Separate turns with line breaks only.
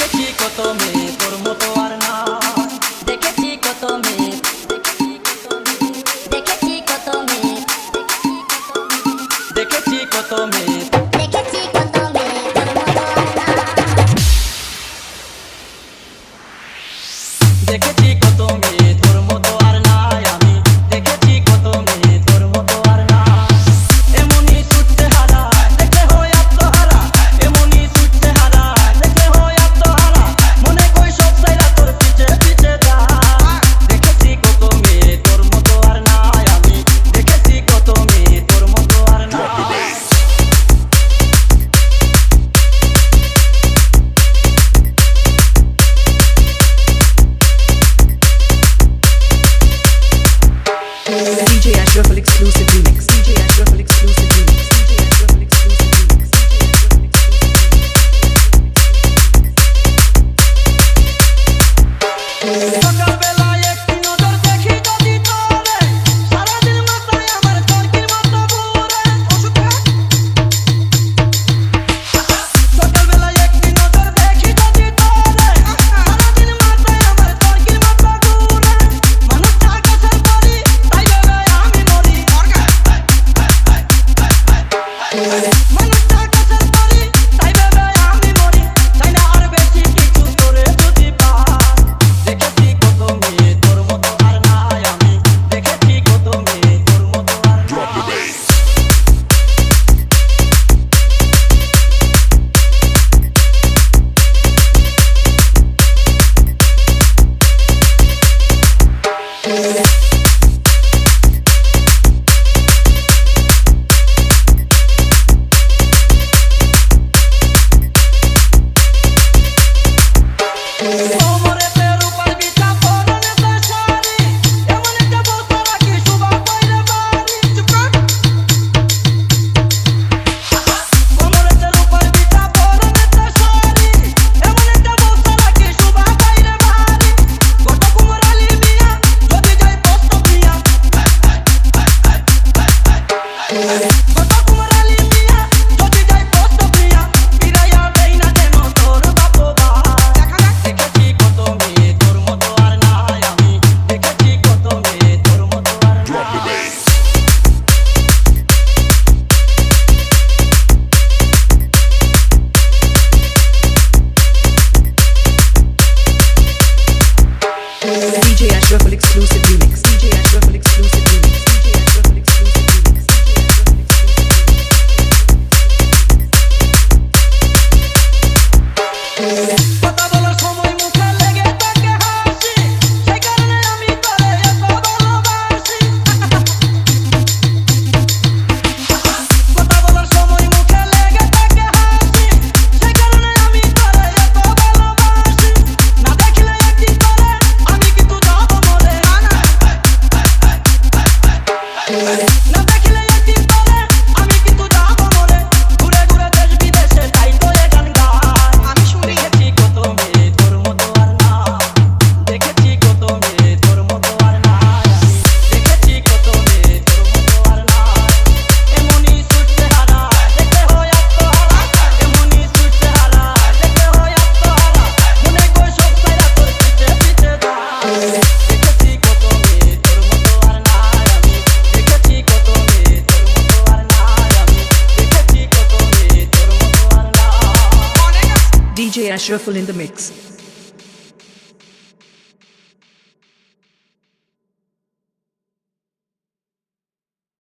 দেখেছি কত মেয়ে তোর মতো আর না,
দেখেছি কত মেয়ে, দেখেছি কত মেয়ে,
দেখেছি কত মেয়ে,
দেখেছি কত মেয়ে তোর মতো আর না।
দেখেছি কত মেয়ে তোর মতো আর নাই আমি, দেখেছি কত মেয়ে তোর মতো আর না। এমনই ছুটতে হারা দেখে হয় আত্মহারা, এমনই ছুটতে হারা দেখে হয় আত্মহারা, মনে কই সব চাইরা তোর পিছে পিছে যা। দেখেছি কত মেয়ে তোর মতো আর নাই আমি, দেখেছি কত মেয়ে তোর মতো আর না।
DJ Ashraf exclusive remix. DJ Ashraf exclusive remix. DJ Ashraf exclusive remix.
সকালবেলায় একটি নজর দেখি যদি তোরে, সারাদিন মাথায় আমার চরকির মতো ঘুরে। সকালবেলায় একটি নজর দেখি যদি তোরে, সারাদিন মাথায় আমার চরকির মতো ঘুরে। মানুষটা কাছের পরি, তাই ভেবে আমি মরি। মানুষটা কাছের পরি, তাই ভেবে আমি মরি। চাই না আর বেশি কিছু তোরে যদি পাই। দেখেছি কত মেয়ে তোর মতো আর নাই আমি, দেখেছি কত মেয়ে তোর মতো আর নাই। কোমরেতে রূপার বিছা পরনেতে শাড়ি, এমন একটা বস্তা রাখি শোভা পাইরে বাড়ি। কোমরেতে রূপার বিছা পরনেতে শাড়ি, এমন একটা বস্তা রাখি শোভা পাইরে বাড়ি। কত কুমার আলী মিয়া যদি যাই পোস্ত মিয়া, কত কুমার আলী মিয়া যদি যাই পোস্ত মিয়া, ফিরাইয়া দেই না যেন তোর বাপো ভাই। দেখেছি কত মেয়ে তোর মতো আর নাই আমি, দেখেছি কত মেয়ে তোর মতো আর নাই।
DJ Ashraf exclusive remix. DJ Ashraf exclusive remix. DJ Ashraf exclusive remix.
কথা বলার সময় মুখে লেগে থাকে হাসি, সেই কারণে আমি তোরে এত ভালোবাসি। কথা বলার সময় মুখে লেগে থাকে হাসি, সেই কারণে আমি তোরে এত ভালোবাসি। না দেখলে একদিন তোরে আমি কিন্তু যাবো মরে। না দেখলে একদিন তোরে আমি কিন্তু যাবো মরে। ঘুরে ঘুরে দেশ বিদেশে তাই তো এ গান গাই। আমি শুনি দেখেছি কত মেয়ে তোর মতো আর নাই, দেখেছি কত মেয়ে তোর মতো আর নাই আমি, দেখেছি কত মেয়ে তোর মতো আর নাই। এমনই ছুটতে হারা দেখে হয় আত্মহারা, এমনই ছুটতে হারা দেখে হয় আত্মহারা, মনে কই সব চাইরা তোর পিছে পিছে যায়। দেখেছি কত মেয়ে তোর মতো আর নাই আমি, দেখেছি কত মেয়ে তোর মতো আর নাই আমি, দেখেছি কত মেয়ে তোর মতো আর নাই।
DJ Ashraf in the mix.